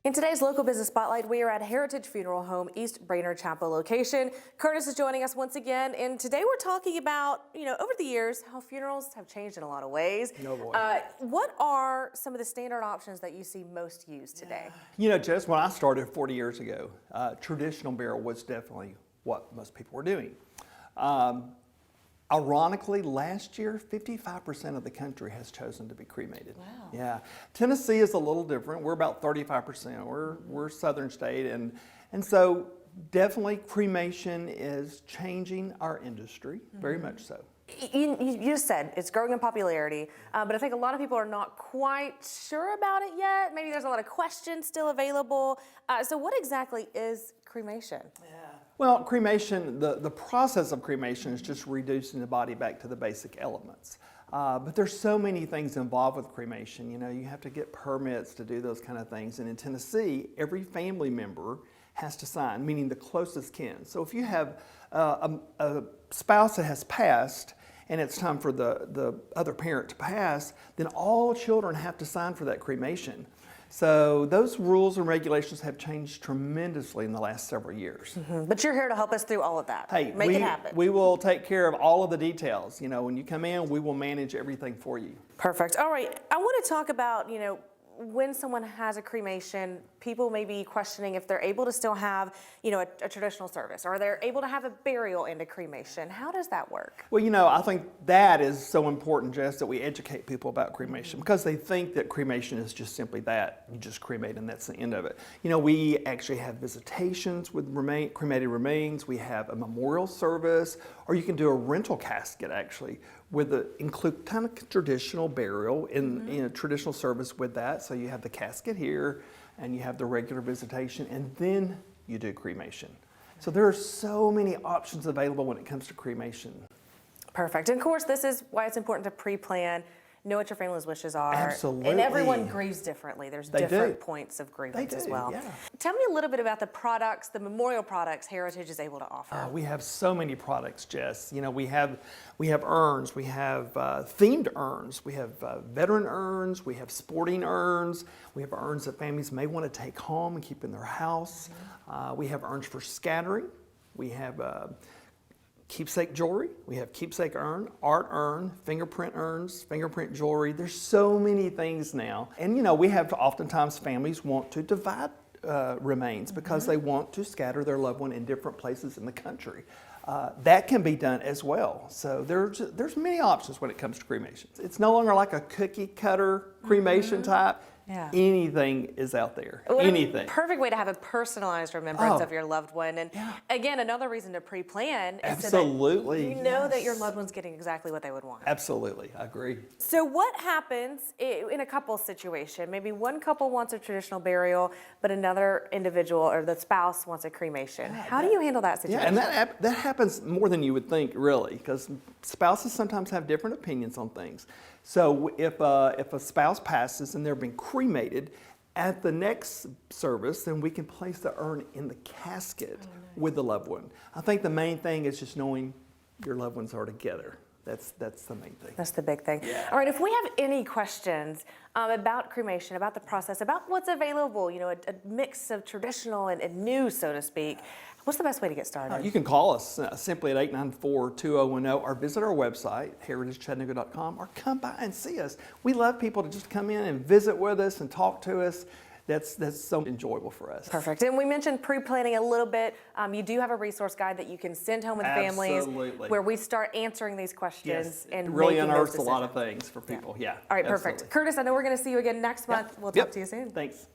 In today's local business spotlight, we are at Heritage Funeral Home, East Brainerd Chapel location. Curtis is joining us once again, and today we're talking about, over the years, how funerals have changed in a lot of ways. No boy. What are some of the standard options that you see most used today? Jess, when I started 40 years ago, traditional burial was definitely what most people were doing. Ironically, last year, 55% of the country has chosen to be cremated. Wow. Yeah. Tennessee is a little different. We're about 35%. We're a southern state. And so definitely cremation is changing our industry, very much so. You just said it's growing in popularity, but I think a lot of people are not quite sure about it yet. Maybe there's a lot of questions still available. So what exactly is cremation? Well, cremation, the process of cremation is just reducing the body back to the basic elements. But there's so many things involved with cremation. You have to get permits to do those kind of things. And in Tennessee, every family member has to sign, meaning the closest kin. So if you have a spouse that has passed and it's time for the other parent to pass, then all children have to sign for that cremation. So those rules and regulations have changed tremendously in the last several years. But you're here to help us through all of that. Hey, Make it happen. We will take care of all of the details. When you come in, we will manage everything for you. Perfect. All right. I want to talk about, when someone has a cremation, people may be questioning if they're able to still have, a traditional service, or they're able to have a burial and a cremation. How does that work? Well, I think that is so important, Jess, that we educate people about cremation, because they think that cremation is just simply that. You just cremate and that's the end of it. We actually have visitations with cremated remains. We have a memorial service, or you can do a rental casket actually, include kind of traditional burial in a traditional service with that. So you have the casket here, and you have the regular visitation, and then you do cremation. So there are so many options available when it comes to cremation. Perfect. And of course, this is why it's important to pre-plan, know what your family's wishes are. Absolutely. And everyone grieves differently. There's different points of grievance as well. Yeah. Tell me a little bit about the products, the memorial products Heritage is able to offer. We have so many products, Jess. We have urns, we have themed urns, we have veteran urns, we have sporting urns, we have urns that families may want to take home and keep in their house. We have urns for scattering. We have keepsake jewelry, we have keepsake urn, art urn, fingerprint urns, fingerprint jewelry. There's so many things now. And we have oftentimes families want to divide remains because they want to scatter their loved one in different places in the country. That can be done as well. So there's many options when it comes to cremations. It's no longer like a cookie cutter cremation type. Yeah. Anything is out there. Well, anything. Perfect way to have a personalized remembrance of your loved one. And again, another reason to pre-plan is so that you know that your loved one's getting exactly what they would want. Absolutely, I agree. So what happens in a couple situation? Maybe one couple wants a traditional burial, but another individual or the spouse wants a cremation. How do you handle that situation? Yeah, and that happens more than you would think, really, because spouses sometimes have different opinions on things. So if a spouse passes and they're being cremated, at the next service, then we can place the urn in the casket with the loved one. I think the main thing is just knowing your loved ones are together. That's the main thing. That's the big thing. Yeah. All right, if we have any questions about cremation, about the process, about what's available, a mix of traditional and new, so to speak, what's the best way to get started? You can call us simply at 894-2010 or visit our website, heritagechattanooga.com, or come by and see us. We love people to just come in and visit with us and talk to us. That's so enjoyable for us. Perfect. And we mentioned pre-planning a little bit. You do have a resource guide that you can send home with families where we start answering these questions and it really making unearths those a lot of things for people. Yeah. All right, absolutely. perfect. Curtis, I know we're going to see you again next month. We'll talk to you soon. Thanks.